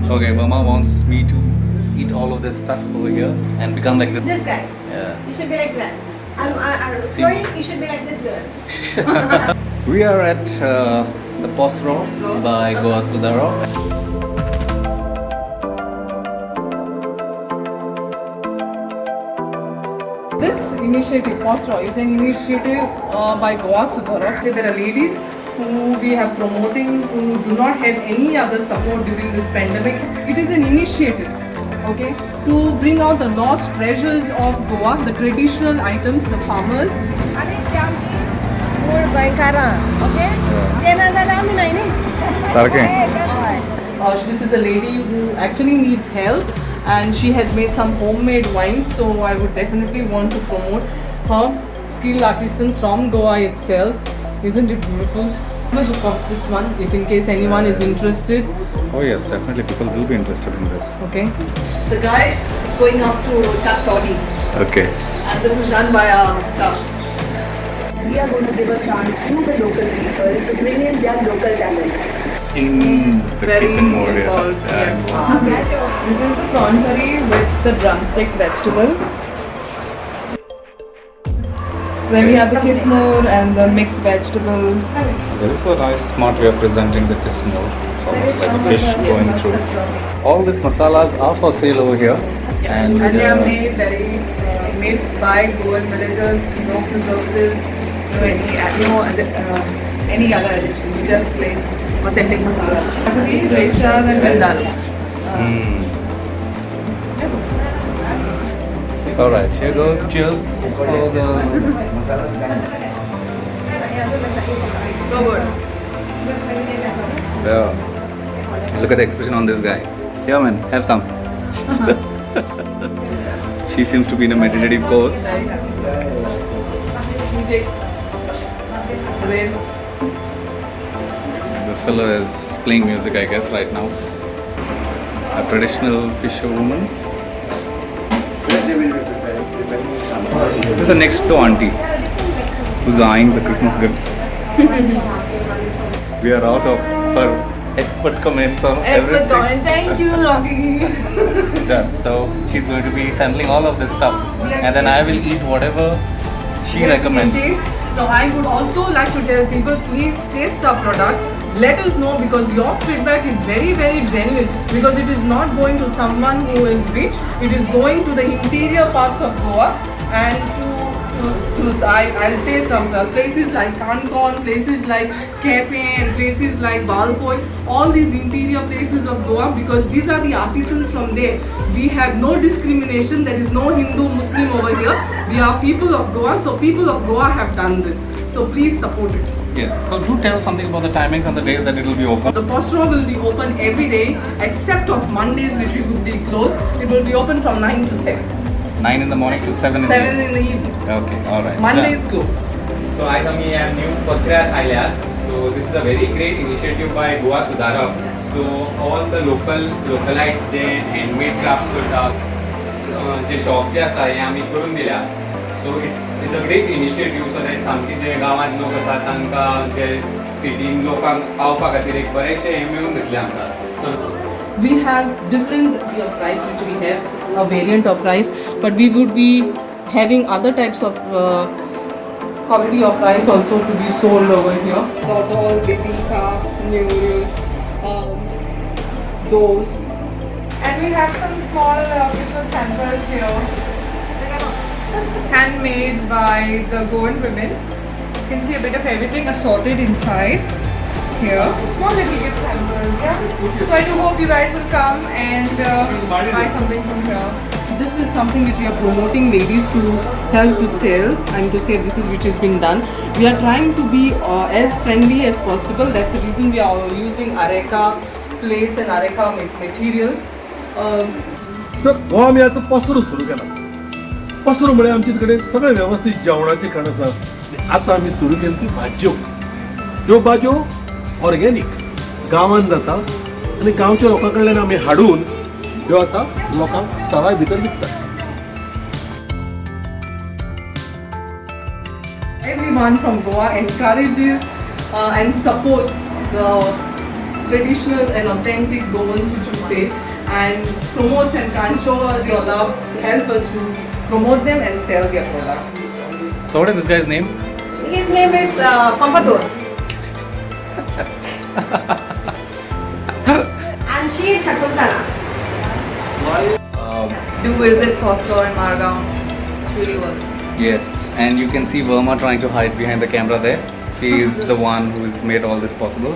Okay, Mama wants me to eat all of this stuff over here and become like this. This guy. Yeah. You should be like that. I'm See. going, you should be like this girl. We are at the Posro by Goa Sudaro. This initiative, POSRO, is an initiative by Goa Sudara. There are ladies who we have promoting who do not have any other support during this pandemic. It is an initiative, okay, to bring out the lost treasures of Goa, the traditional items, the farmers. आणि ते आमची मूळ गोंयकारां, okay? ते ना जाल्यार आमी नाही न्ही. This is a lady who actually needs help and she has made some homemade wine, so I would definitely want to promote her skilled artisan from Goa itself. Isn't it beautiful? Have a look of this one if in case anyone is interested. Oh yes, definitely people will be interested in this. Okay. The guy is going up to cut toddy, Okay. and this is done by our staff. We are going to give a chance to the local people to bring in their local talent. In the Very kitchen more, involved, yeah. yes. This is the prawn curry with the drumstick vegetable. Then we have the kismore and the mixed vegetables. There is a nice smart way of presenting the kismore. It's almost like a fish going through. All these masalas are for sale over here. And they are made by Goan villagers, no preservatives, any other additions, just plain authentic masalas. Actually, Reshad and Vindaloo. Alright, here goes. Cheers for the... So good. Yeah. Look at the expression on this guy. Yeah man, have some. She seems to be in a meditative pose. We take waves. This fellow is playing music, I guess, right now. A traditional fisherwoman. This is the next door auntie who's eyeing the Christmas gifts. We are out of her expert comments on everything. Thank you, Rocky. Done. So she's going to be sampling all of this stuff, Yes, and then I will eat whatever she recommends. Now, I would also like to tell people, please taste our products. Let us know, because your feedback is very, very genuine. Because it is not going to someone who is rich. It is going to the interior parts of Goa and I'll say some places like Kankon, places like Kepe, and places like Balkoi, all these interior places of Goa, because these are the artisans from there. We have no discrimination. There is no Hindu, Muslim over here. We are people of Goa, so people of Goa have done this. So please support it. Yes. So do tell something about the timings and the days that it will be open. The Posro will be open every day except of Mondays, which we will be closed. It will be open from 9 to 7. 9 in the morning to 7 in the 7 evening. in the evening. Okay. All right. Monday is closed. So I am new Posrat Island. So this is a very great initiative by Goa Sudara. So all the localites J handmade craft करतात, जे shop जे आसा हे आमी करून दिल्या. So it is a great initiative so that सामकी जे गावांत लोक आसात तांकां जे सिटीन लोकांक पावपा खातीर एक बरेशे हे मेळून दितले आमकां. We have different of rice which we have, a variant of rice, but we would be having other types of quality of rice also to be sold over here. Dotol, bibinka, noodles, those. And we have some small Christmas hampers here, handmade by the Goan women. You can see a bit of everything assorted inside. Here, small little gift hampers, yeah. So I do hope you guys will come and buy something from here. This is something which we are promoting ladies to help to sell. I'm to say this is which is being done. We are trying to be as friendly as possible. That's the reason we are using areca plates and areca material. Sir हो आमी आतां पसरो सुरू केला. पसरो म्हळ्यार आमचे कडेन सगळे वेवस्थीत जेवणाचे खाण आसा. आतां आमी सुरू केली ती भाज्यो. ह्यो भाज्यो ऑर्गेनीक गांवांत जाता आनी गांवच्या लोकां कडल्यान आमी हाडून ह्यो आतां लोकांक सवाय भितर विकतात. Everyone from Goa encourages and supports the traditional and authentic Goans which you say, and promotes and can show us your love, help us to promote them and sell their products. So what is this guy's name? His name is Pampadur. And she is Shakuntala. Do visit Costco in Margao. It's really worth it. Yes, and you can see Verma trying to hide behind the camera there. She is the one who has made all this possible.